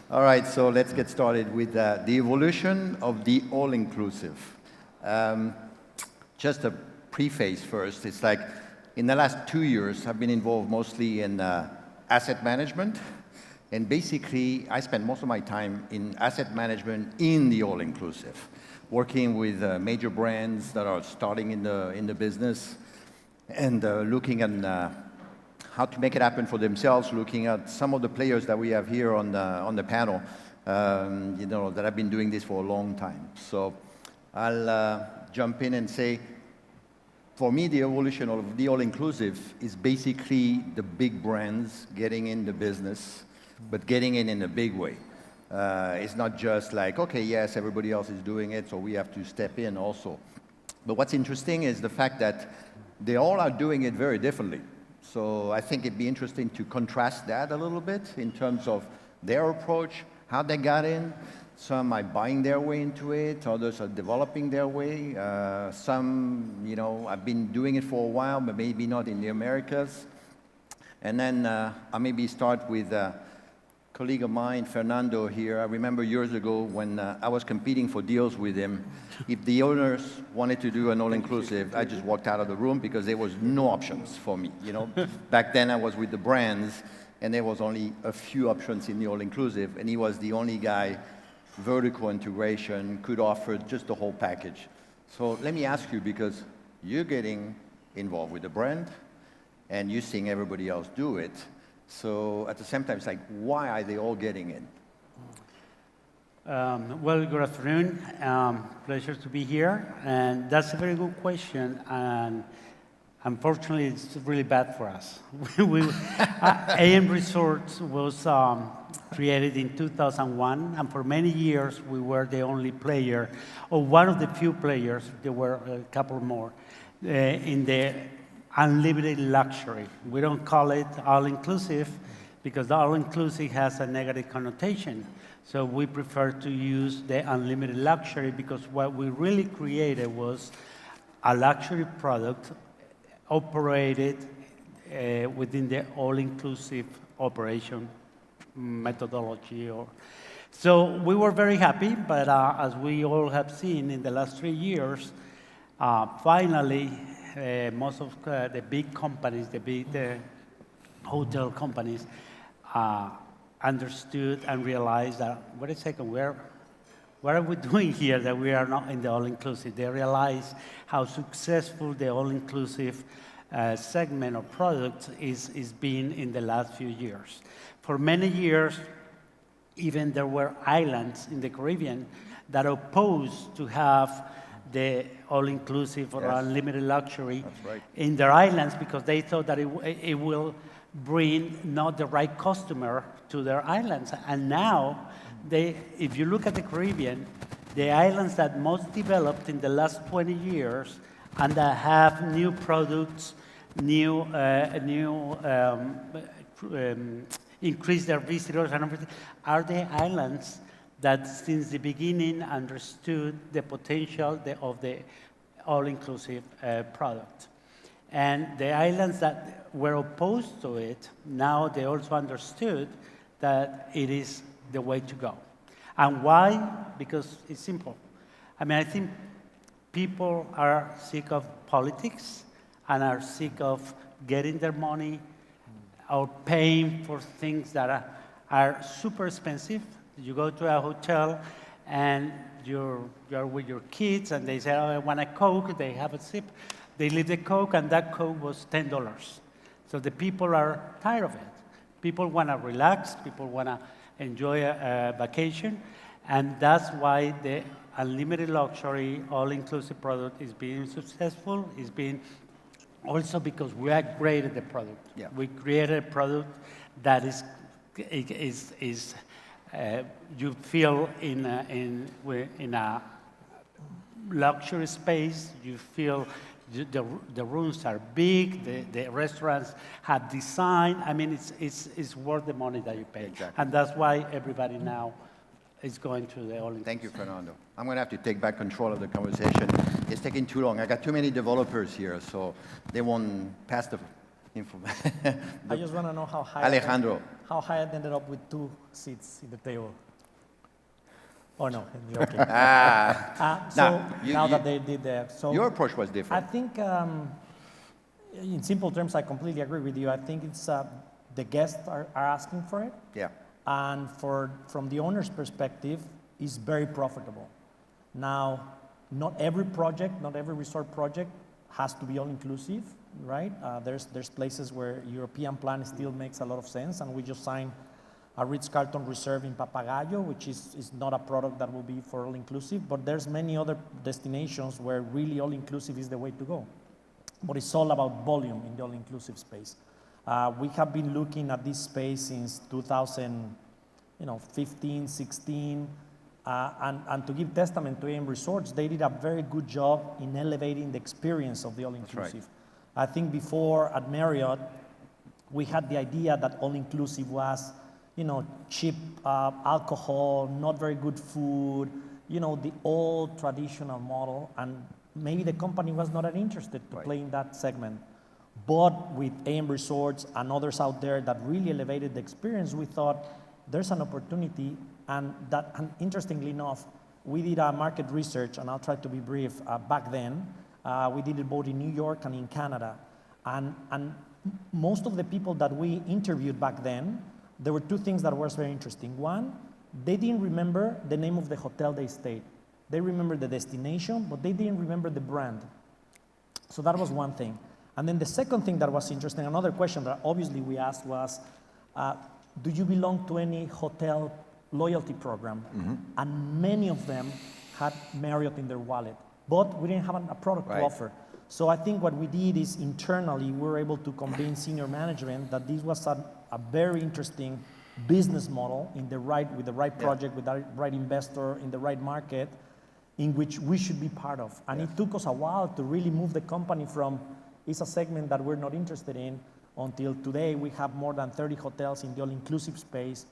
All right, so let's get started with the evolution of the all-inclusive. Just a preface first. It's like in the last 2 years, I've been involved mostly in asset management. And basically, I spend most of my time in asset management in the all-inclusive, working with major brands that are starting in the business and looking at how to make it happen for themselves, looking at some of the players that we have here on the panel, that have been doing this for a long time. So I'll jump in and say, for me, the evolution of the all-inclusive is basically the big brands getting in the business, but getting in a big way. It's not just like, okay, yes, everybody else is doing it, so we have to step in also. But what's interesting is the fact that they all are doing it very differently. So I think it'd be interesting to contrast that a little bit in terms of their approach, how they got in. Some are buying their way into it, others are developing their way. Some, have been doing it for a while, but maybe not in the Americas. And then I'll maybe start with a colleague of mine, Fernando here. I remember years ago when I was competing for deals with him. If the owners wanted to do an all-inclusive, I just walked out of the room because there was no options for me. Back then I was with the brands, and there was only a few options in the all-inclusive, and he was the only guy, vertical integration, could offer just the whole package. So let me ask you, because you're getting involved with the brand, and you're seeing everybody else do it. So at the same time, it's like, why are they all getting in? Well, good afternoon. Pleasure to be here. And that's a very good question. And unfortunately, it's really bad for us. AM Resorts was created in 2001. And for many years, we were the only player, or one of the few players, there were a couple more, in the unlimited luxury. We don't call it all-inclusive because the all-inclusive has a negative connotation. So we prefer to use the unlimited luxury because what we really created was a luxury product operated within the all-inclusive operation methodology. So we were very happy, but as we all have seen in the last 3 years, finally, most of the big companies, the big hotel companies, understood and realized that, wait a second, what are we doing here that we are not in the all-inclusive? They realized how successful the all-inclusive segment of products is being in the last few years. For many years, even there were islands in the Caribbean that opposed to have the all-inclusive or unlimited luxury in their islands because they thought that it will bring not the right customer to their islands. And now, if you look at the Caribbean, the islands that most developed in the last 20 years and that have new products, increase their visitors and everything, are the islands that since the beginning understood the potential of the all-inclusive product. And the islands that were opposed to it, now they also understood that it is the way to go. And why? Because it's simple. I think people are sick of politics and are sick of getting their money or paying for things that are super expensive. You go to a hotel and you're with your kids and they say, oh, I want a Coke, they have a sip. They leave the Coke and that Coke was $10. So the people are tired of it. People want to relax, people want to enjoy a vacation, and that's why the unlimited luxury, all-inclusive product is being successful, is being also because we upgraded the product. Yeah. We created a product that you feel in a luxury space. You feel the rooms are big. The restaurants have design. It's worth the money that you pay. Exactly. And that's why everybody now is going to the all-inclusive. Thank you, Fernando. I'm going to have to take back control of the conversation. It's taking too long. I got too many developers here, so they won't pass the I just want to know how high Alejandro. how Hyatt ended up with 2 seats in the table. Oh no, you're okay. Now that they did that, so Your approach was I different. think, in simple terms, I completely agree with you. I think it's the guests are asking for it, Yeah. and from the owner's perspective, it's very profitable. Now, not every project, not every resort project has to be all-inclusive, right? There's places where European plan still makes a lot of sense, and we just signed a Ritz-Carlton Reserve in Papagayo, which is not a product that will be for all-inclusive, but there's many other destinations where really all-inclusive is the way to go. But it's all about volume in the all-inclusive space. We have been looking at this space since 2015, 16, and to give testament to AM Resorts, they did a very good job in elevating the experience of the all-inclusive. Right. I think before at Marriott, we had the idea that all-inclusive was, cheap alcohol, not very good food, the old traditional model, and maybe the company was not that interested to play in that segment. But with AM Resorts and others out there that really elevated the experience, we thought there's an opportunity, and interestingly enough, we did a market research, and I'll try to be brief, back then. We did it both in New York and in Canada. And most of the people that we interviewed back then, there were 2 things that were very interesting. One, they didn't remember the name of the hotel they stayed. They remembered the destination, but they didn't remember the brand. So that was one thing. And then the second thing that was interesting, another question that obviously we asked was, do you belong to any hotel loyalty program? Mm-hmm. And many of them had Marriott in their wallet, but we didn't have a product to offer. So I think what we did is internally, we were able to convince senior management that this was a very interesting business model with the right project, with the right investor, in the right market, in which we should be part of. And it took us a while to really move the company from, it's a segment that we're not interested in, until today we have more than 30 hotels in the all-inclusive space,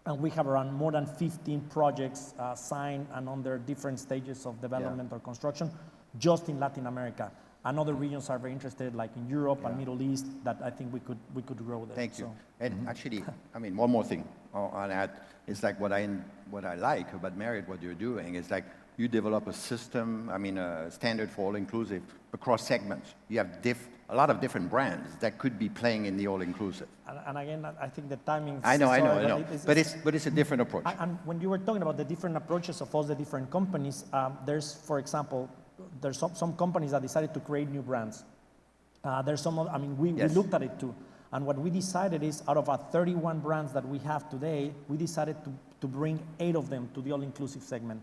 and we have around more than 15 projects signed and under different stages of development or construction, just in Latin America. And other regions are very interested, like in Europe and Middle East, that I think we could grow there. Thank you. And actually, one more thing on that. It's like what I like about Marriott, what you're doing is like you develop a system, a standard for all-inclusive across segments. You have a lot of different brands that could be playing in the all-inclusive. And again, I think the timing. I know. But it's a different approach. And when you were talking about the different approaches of all the different companies, there's, for example, there's some companies that decided to create new brands. There's some, we looked at it too. And what we decided is, out of our 31 brands that we have today, we decided to bring 8 of them to the all-inclusive segment.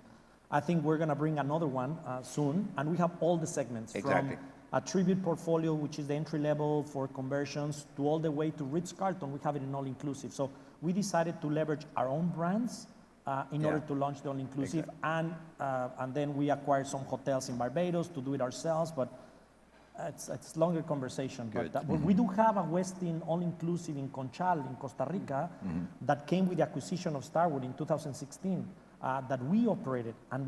I think we're going to bring another one soon, and we have all the segments. Exactly. From a Tribute portfolio, which is the entry level for conversions, to all the way to Ritz-Carlton, we have it in all-inclusive. So we decided to leverage our own brands in order to launch the all-inclusive, and then we acquired some hotels in Barbados to do it ourselves, but it's longer conversation. But we do have a Westin all-inclusive in Conchal, in Costa Rica, that came with the acquisition of Starwood in 2016. That we operated, and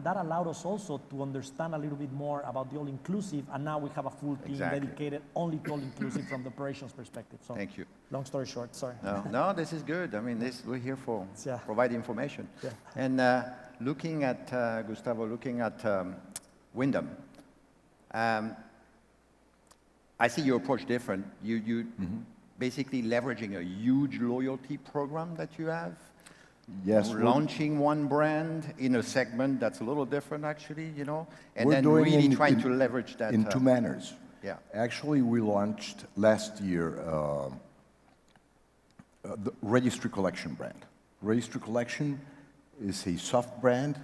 that allowed us also to understand a little bit more about the all-inclusive, and now we have a full team dedicated only to all-inclusive from the operations perspective. So, thank you. Long story short, sorry. No, this is good. We're here for provide information. Yeah. And looking at Gustavo, looking at Wyndham, I see your approach different. You basically leveraging a huge loyalty program that you have. Yes, launching one brand in a segment that's a little different, actually, and then really trying to leverage that. In 2 manners. Yeah. Actually, we launched last year the Registry Collection brand. Registry Collection is a soft brand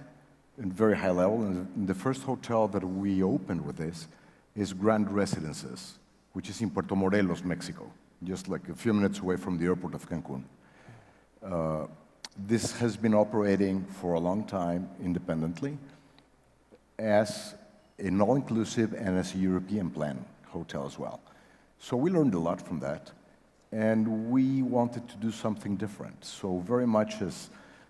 and very high level. And the first hotel that we opened with this is Grand Residences, which is in Puerto Morelos, Mexico, just like a few minutes away from the airport of Cancun. This has been operating for a long time independently as an all-inclusive and as a European plan hotel as well. So we learned a lot from that, and we wanted to do something different. So very much as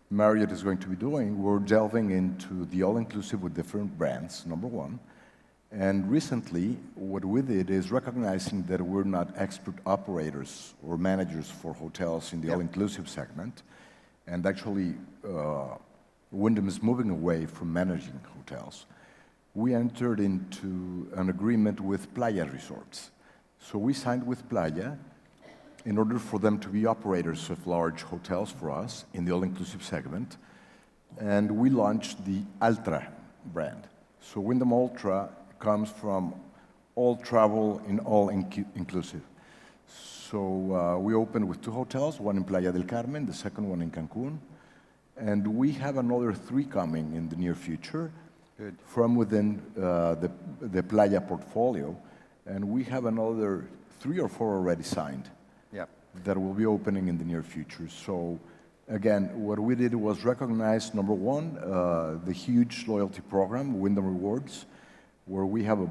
Marriott is going to be doing, we're delving into the all-inclusive with different brands, number one, And recently, what we did is recognizing that we're not expert operators or managers for hotels in the all-inclusive segment, and actually Wyndham is moving away from managing hotels. We entered into an agreement with Playa Resorts. So we signed with Playa in order for them to be operators of large hotels for us in the all-inclusive segment, and we launched the Ultra brand. So Wyndham Ultra comes from all travel in all-inclusive. So we opened with 2 hotels, one in Playa del Carmen, the second one in Cancun, and we have another 3 coming in the near future. Good. From within the Playa portfolio, and we have another 3 or 4 already signed. Yeah. That will be opening in the near future. So again, what we did was recognize, number one, the huge loyalty program, Wyndham Rewards, where we have a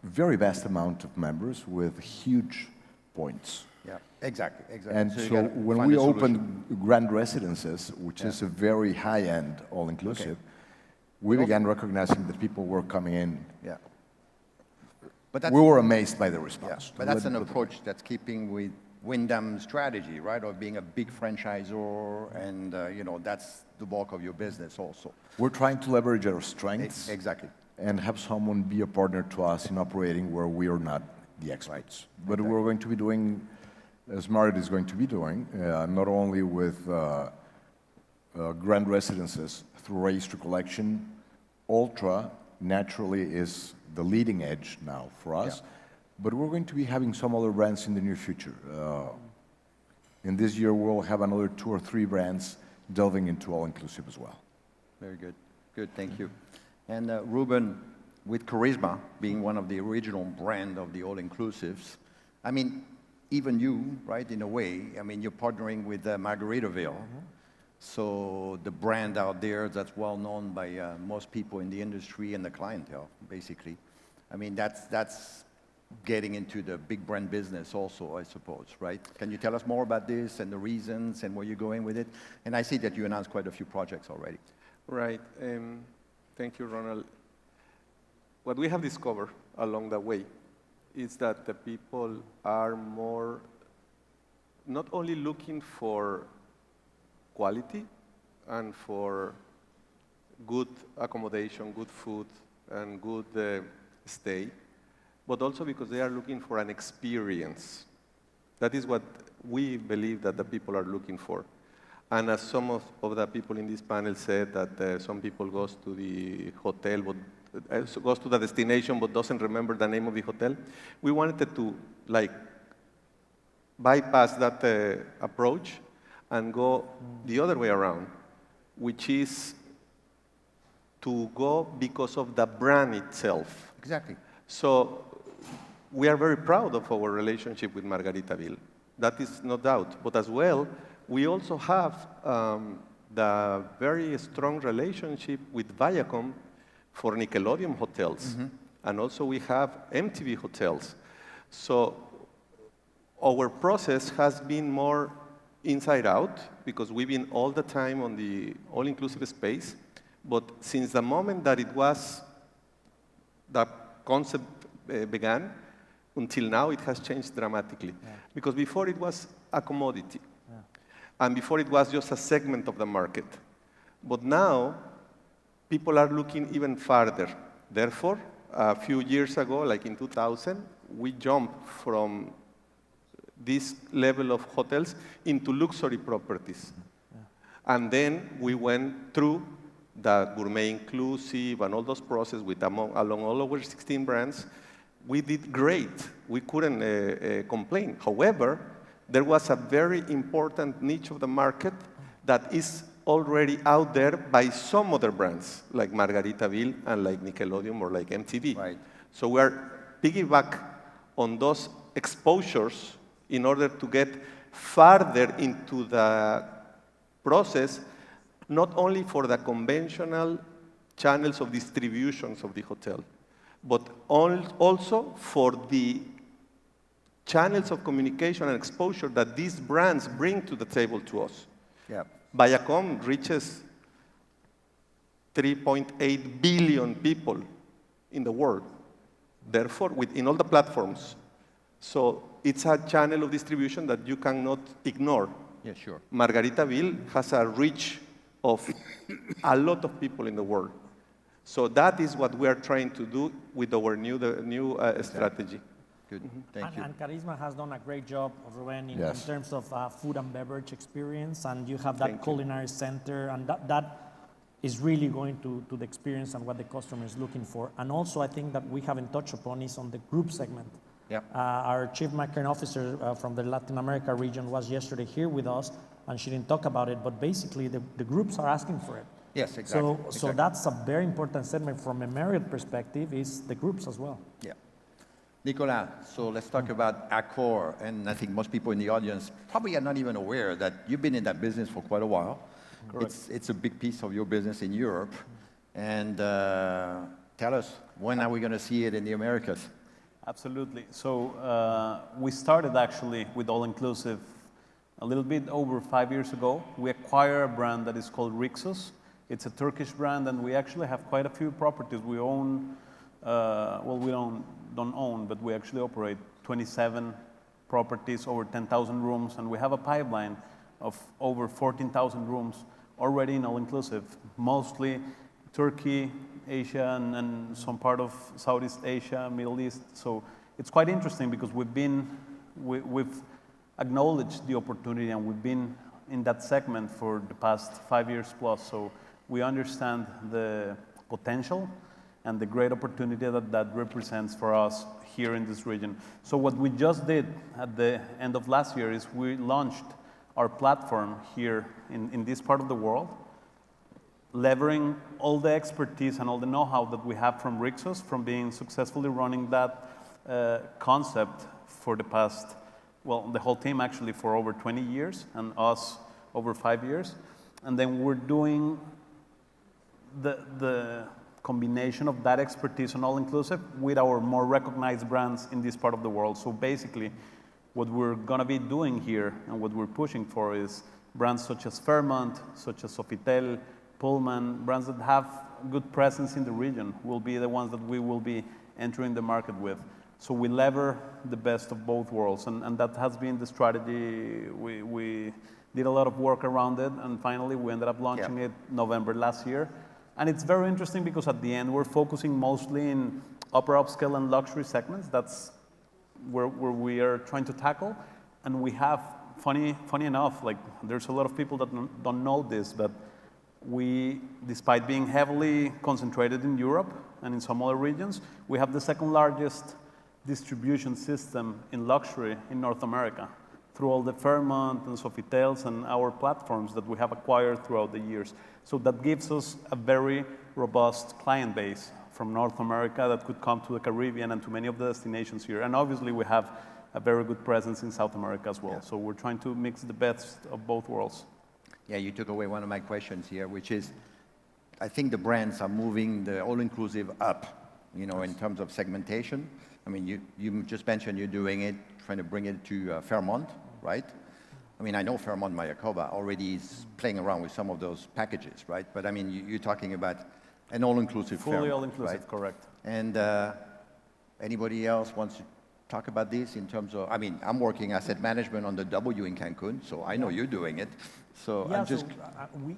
very vast amount of members with huge points. Yeah, exactly. And so when we opened Grand Residences, which is a very high-end all-inclusive, we began recognizing that people were coming in. Yeah. But we were amazed by the response. Yeah, but that's an approach that's keeping with Wyndham's strategy, right, of being a big franchisor, and that's the bulk of your business also. We're trying to leverage our strengths. Exactly. And have someone be a partner to us in operating where we are not the experts. Right. But we're going to be doing, as Marriott is going to be doing, not only with Grand Residences through Registry Collection, Ultra naturally is the leading edge now for us, but we're going to be having some other brands in the near future. In this year, we'll have another 2 or 3 brands delving into all-inclusive as well. Very good. Good, thank you. And Ruben, with Karisma being one of the original brand of the all-inclusives, I mean, even you, right, in a way, I mean, you're partnering with Margaritaville. So the brand out there that's well known by most people in the industry and the clientele, basically. I mean, that's getting into the big brand business also, I suppose, right? Can you tell us more about this and the reasons and where you're going with it? And I see that you announced quite a few projects already. Right. Thank you, Ronald. What we have discovered along the way is that the people are more not only looking for quality and for good accommodation, good food, and good stay, but also because they are looking for an experience. That is what we believe that the people are looking for. And as some of the people in this panel said, that some people goes to the hotel, but goes to the destination, but doesn't remember the name of the hotel. We wanted to bypass that approach and go the other way around, which is to go because of the brand itself. Exactly. So we are very proud of our relationship with Margaritaville. That is no doubt. But as well, we also have the very strong relationship with Viacom for Nickelodeon hotels. And also we have MTV hotels. So our process has been more inside out, because we've been all the time on the all-inclusive space. But since the moment that it was, the concept began, until now it has changed dramatically. Because before it was a commodity. And before it was just a segment of the market. But now, people are looking even farther. Therefore, a few years ago, like in 2000, we jumped from this level of hotels into luxury properties. And then we went through the gourmet inclusive and all those processes with along all our 16 brands. We did great. We couldn't complain. However, there was a very important niche of the market that is already out there by some other brands, like Margaritaville and like Nickelodeon or like MTV. Right. So we are piggyback on those exposures in order to get farther into the process, not only for the conventional channels of distributions of the hotel, but also for the channels of communication and exposure that these brands bring to the table to us. Yeah. Viacom reaches 3.8 billion people in the world. Therefore, in all the platforms. So it's a channel of distribution that you cannot ignore. Yeah, sure. Margaritaville has a reach of a lot of people in the world. So that is what we are trying to do with our new strategy. Good, thank you. And Karisma has done a great job, Ruben, in Yes. terms of food and beverage experience, and you have that Thank you. culinary center, and that is really going to the experience and what the customer is looking for. And also, I think that we haven't touched upon is on the group segment. Yep. Our chief marketing officer from the Latin America region was yesterday here with us, and she didn't talk about it, but basically the groups are asking for it. Yes, exactly. So exactly. that's a very important segment from a Marriott perspective is the groups as well. Yeah. Nicolás, so let's talk about Accor, and I think most people in the audience probably are not even aware that you've been in that business for quite a while. It's a big piece of your business in Europe. And tell us, when are we going to see it in the Americas? Absolutely. So we started actually with all-inclusive a little bit over 5 years ago. We acquired a brand that is called Rixos. It's a Turkish brand, and we actually have quite a few properties. We own, well, we don't own, but we actually operate 27 properties, over 10,000 rooms, and we have a pipeline of over 14,000 rooms already in all-inclusive, mostly Turkey, Asia, and some part of Southeast Asia, Middle East. So it's quite interesting because we've acknowledged the opportunity, and we've been in that segment for the past 5 years plus. So we understand the potential and the great opportunity that represents for us here in this region. So what we just did at the end of last year is we launched our platform here in this part of the world, leveraging all the expertise and all the know-how that we have from Rixos, from being successfully running that concept for the past, well, the whole team actually for over 20 years, and us over 5 years. And then we're doing the combination of that expertise on all-inclusive with our more recognized brands in this part of the world. So basically, what we're gonna be doing here and what we're pushing for is brands such as Fairmont, such as Sofitel, Pullman, brands that have good presence in the region will be the ones that we will be entering the market with. So we lever the best of both worlds, and that has been the strategy. We did a lot of work around it, and finally we ended up launching it November last year. And it's very interesting because at the end we're focusing mostly in upper upscale and luxury segments. That's where we are trying to tackle. And we have, funny enough, like there's a lot of people that don't know this, but we, despite being heavily concentrated in Europe and in some other regions, we have the second largest distribution system in luxury in North America through all the Fairmont and Sofitels and our platforms that we have acquired throughout the years. So that gives us a very robust client base from North America that could come to the Caribbean and to many of the destinations here. And obviously we have a very good presence in South America as well. Yeah. So we're trying to mix the best of both worlds. Yeah, you took away one of my questions here, which is, I think the brands are moving the all-inclusive up, you know, in terms of segmentation. I mean, you just mentioned you're doing it, trying to bring it to Fairmont, right? I mean, I know Fairmont Mayakoba already is playing around with some of those packages, right? But I mean, you're talking about an all-inclusive Fully Fairmont, all-inclusive, right? correct. And anybody else wants to talk about this in terms of, I mean, I'm working asset management on the W in Cancun, so I know you're doing it. So yeah, I'm just...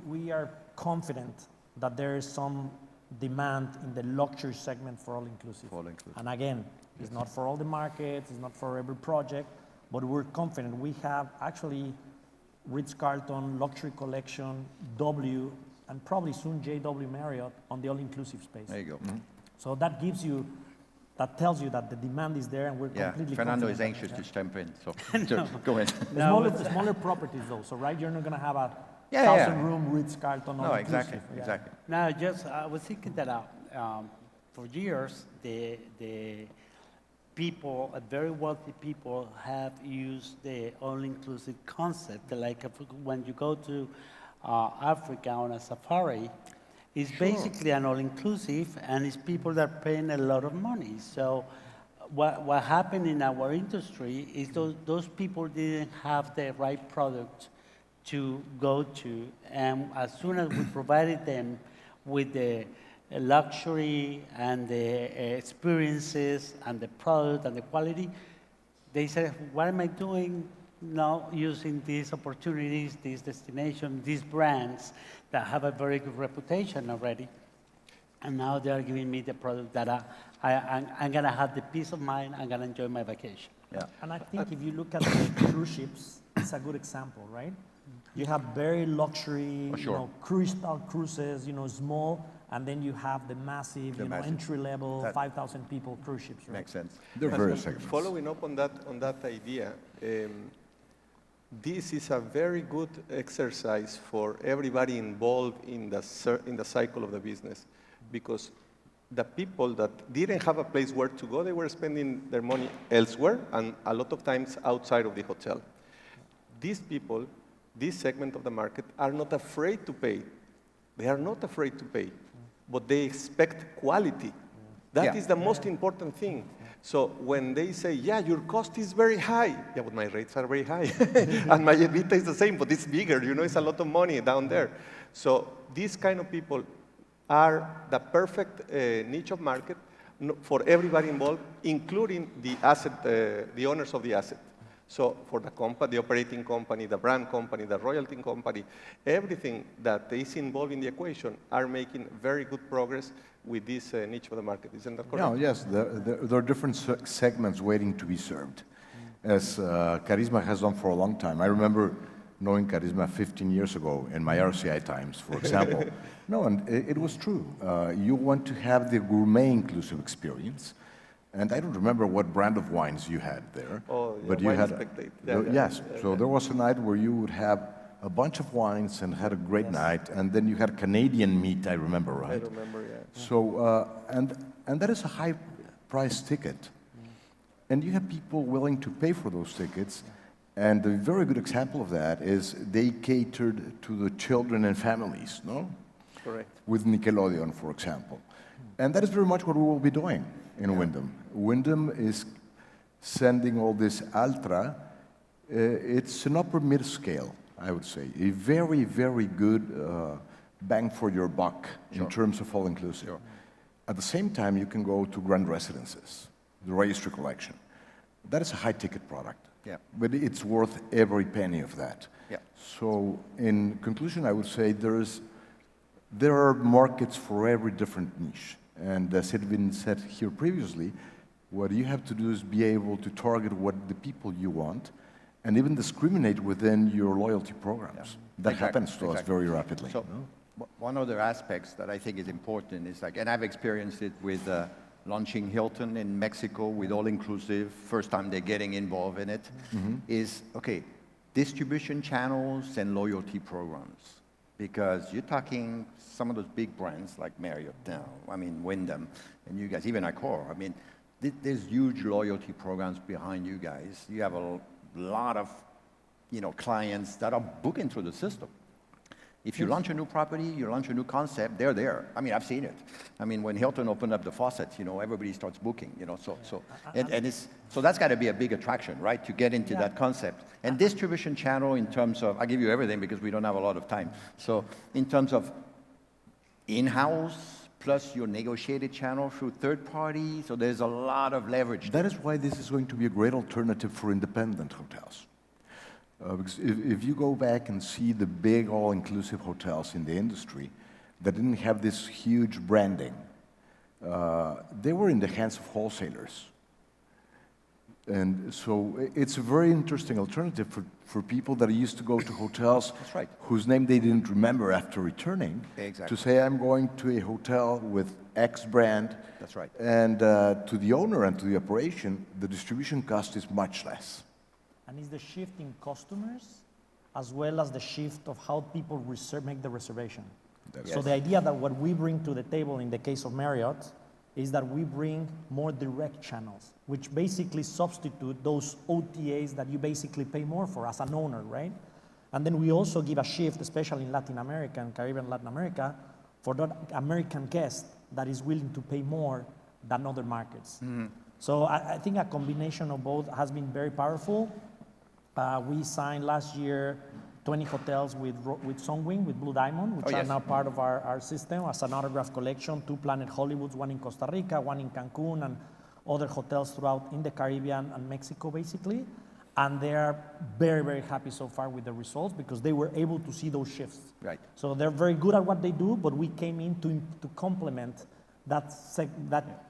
we are confident that there is some demand in the luxury segment for all-inclusive. And again, it's not for all the markets, it's not for every project, but we're confident. We have actually Ritz-Carlton, Luxury Collection, W, and probably soon JW Marriott on the all-inclusive space. There you go. Mm-hmm. So that gives you, that tells you that the demand is there, and we're completely Fernando is confident anxious to jump in, so No. go ahead. Smaller properties though, so right, you're not gonna have a Yeah, 1,000-room Ritz-Carlton No, all-inclusive. exactly, Yeah. exactly. No, just I was thinking that for years the people, very wealthy people, have used the all-inclusive concept. Like when you go to Africa on a safari, it's basically an all-inclusive, and it's people that are paying a lot of money. So what happened in our industry is those people didn't have the right product to go to, and as soon as we provided them with the luxury and the experiences and the product and the quality, they said, what am I doing now using these opportunities, these destinations, these brands that have a very good reputation already? And now they are giving me the product that I'm going to have the peace of mind, I'm going to enjoy my vacation. Yeah. And I think if you look at the cruise ships, it's a good example, right? You have very luxury, Oh, sure. cruise-style cruises, small, and then you have the massive, massive. entry-level, That- 5,000 people cruise ships, right? Makes sense. They're very segments. Following up on that idea, this is a very good exercise for everybody involved in the cycle of the business, because the people that didn't have a place where to go, they were spending their money elsewhere, and a lot of times outside of the hotel. These people, this segment of the market, are not afraid to pay. They are not afraid to pay, but they expect quality. That is the most important thing. So when they say, yeah, your cost is very high, yeah, but my rates are very high, and my EBITDA is the same, but it's bigger, it's a lot of money down there. So these kind of people are the perfect niche of market for everybody involved, including the asset, the owners of the asset. So for the company, the operating company, the brand company, the royalty company, everything that is involved in the equation are making very good progress with this niche of the market. Isn't that correct? No, yes, there are different segments waiting to be served, as Karisma has done for a long time. I remember knowing Karisma 15 years ago in my RCI times, for example. No, and it was true. You want to have the gourmet inclusive experience. And I don't remember what brand of wines you had there. Oh, yeah, but you Wine had Spectate. yes. So there was a night where you would have a bunch of wines and had a great night, and then you had Canadian meat. I remember, right? I remember, yeah. So and that is a high price ticket, and you have people willing to pay for those tickets. And a very good example of that is they catered to the children and families, no? Correct. With Nickelodeon, for example. And that is very much what we will be doing in Wyndham. Wyndham is sending all this ultra. It's an upper mid-scale, I would say. A very, very good bang for your buck in terms of all-inclusive. Sure. At the same time, you can go to grand residences, the Registry Collection. That is a high-ticket product. Yeah. But it's worth every penny of that. Yeah. So in conclusion, I would say there are markets for every different niche. And as had been said here previously, what you have to do is be able to target what the people you want and even discriminate within your loyalty programs. That Exactly, happens to us exactly. very rapidly. So one other aspects that I think is important is and I've experienced it with launching Hilton in Mexico with all-inclusive, first time they're getting involved in it, is, distribution channels and loyalty programs. Because you're talking some of those big brands like Marriott now, Wyndham, and you guys, even Accor. There's huge loyalty programs behind you guys. You have a lot of, clients that are booking through the system. If you launch a new property, you launch a new concept, they're there. I've seen it. When Hilton opened up the faucets, everybody starts booking, so that's got to be a big attraction, right, to get into that concept. And distribution channel in terms of, I'll give you everything because we don't have a lot of time. So in terms of in-house plus your negotiated channel through third party, so there's a lot of leverage. That is why this is going to be a great alternative for independent hotels. Because if you go back and see the big all-inclusive hotels in the industry that didn't have this huge branding, they were in the hands of wholesalers. And so it's a very interesting alternative for people that used to go to hotels That's right. whose name they didn't remember after returning. Exactly. To say, I'm going to a hotel with X brand. That's right. And to the owner and to the operation, the distribution cost is much less. And it's the shift in customers as well as the shift of how people make the reservation. So the idea that what we bring to the table in the case of Marriott is that we bring more direct channels, which basically substitute those OTAs that you basically pay more for as an owner, right? And then we also give a shift, especially in Latin America and Caribbean Latin America, for that American guest that is willing to pay more than other markets. So I think a combination of both has been very powerful. We signed last year 20 hotels with Sunwing, with Blue Diamond, which are now part of our system as an autograph collection, 2 Planet Hollywoods, 1 in Costa Rica, 1 in Cancun, and other hotels throughout in the Caribbean and Mexico, basically. And they are very, very happy so far with the results because they were able to see those shifts. Right. So they're very good at what they do, but we came in to complement that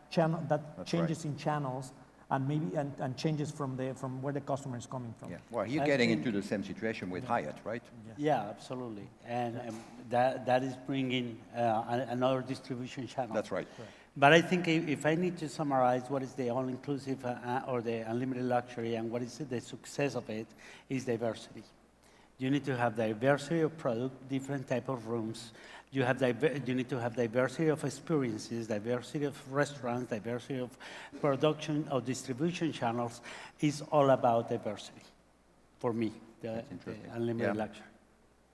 channel, that changes in channels, and maybe and changes from where the customer is coming from. Yeah. Well, you're getting into the same situation with Hyatt, right? Yeah, absolutely. And that is bringing another distribution channel. That's right. But I think if I need to summarize what is the all-inclusive or the unlimited luxury and what is the success of it, is diversity. You need to have diversity of product, different type of rooms. You need to have diversity of experiences, diversity of restaurants, diversity of production or distribution channels. It's all about diversity for me, the unlimited luxury.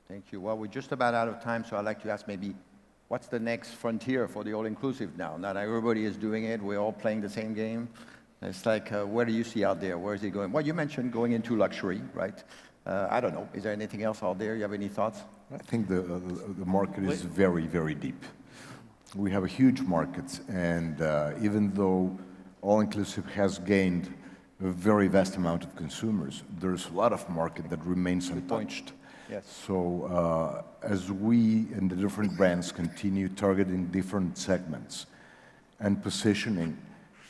Thank you. Well, we're just about out of time, so I'd like to ask maybe, what's the next frontier for the all-inclusive now? Not everybody is doing it. We're all playing the same game. It's like, where do you see out there? Where is it going? Well, you mentioned going into luxury, right? I don't know. Is there anything else out there? You have any thoughts? I think the market is very, very deep. We have a huge market, and even though all-inclusive has gained a very vast amount of consumers, there's a lot of market that remains untouched. Yes. So as we and the different brands continue targeting different segments and positioning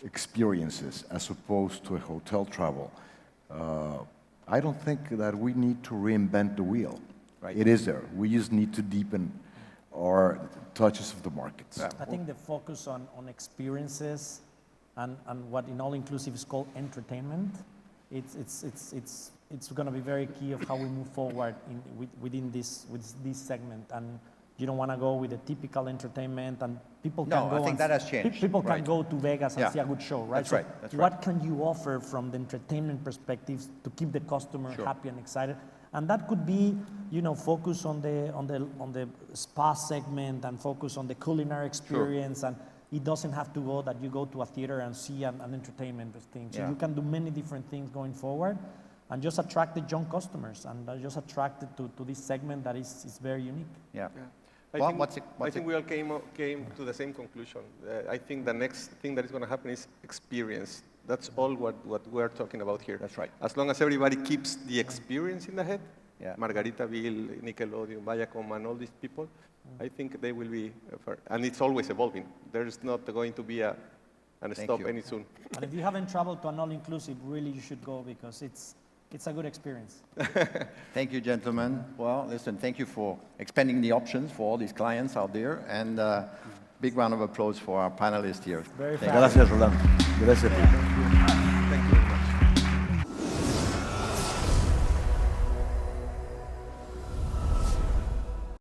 experiences as opposed to a hotel travel, I don't think that we need to reinvent the wheel. Right. It is there. We just need to deepen our touches of the markets. Yeah. I think the focus on experiences and what in all-inclusive is called entertainment, it's going to be very key of how we move forward within this segment. And you don't want to go with the typical entertainment, and people can go. No, I think that has changed. People can Right. go to Vegas and see a good show, right? That's right. That's right. What can you offer from the entertainment perspective to keep the customer happy and excited? And that could be, focus on the spa segment and focus on the culinary experience. And it doesn't have to go that you go to a theater and see an entertainment thing. So you can do many different things going forward, and just attract the young customers and just attract it to this segment that is very unique. Yeah. I think we all came to the same conclusion. I think the next thing that is going to happen is experience. That's all what we're talking about here. That's right. As long as everybody keeps the experience in the head, Yeah. Margaritaville, Nickelodeon, Viacom, and all these people, I think they will be, and it's always evolving. There's not going to be a stop you. any soon. And if you haven't traveled to an all-inclusive, really you should go, because it's a good experience. Thank you, gentlemen. Well, listen, thank you for expanding the options for all these clients out there, and big round of applause for our panelists here. Very Thank fast. Gracias, Roland. Gracias.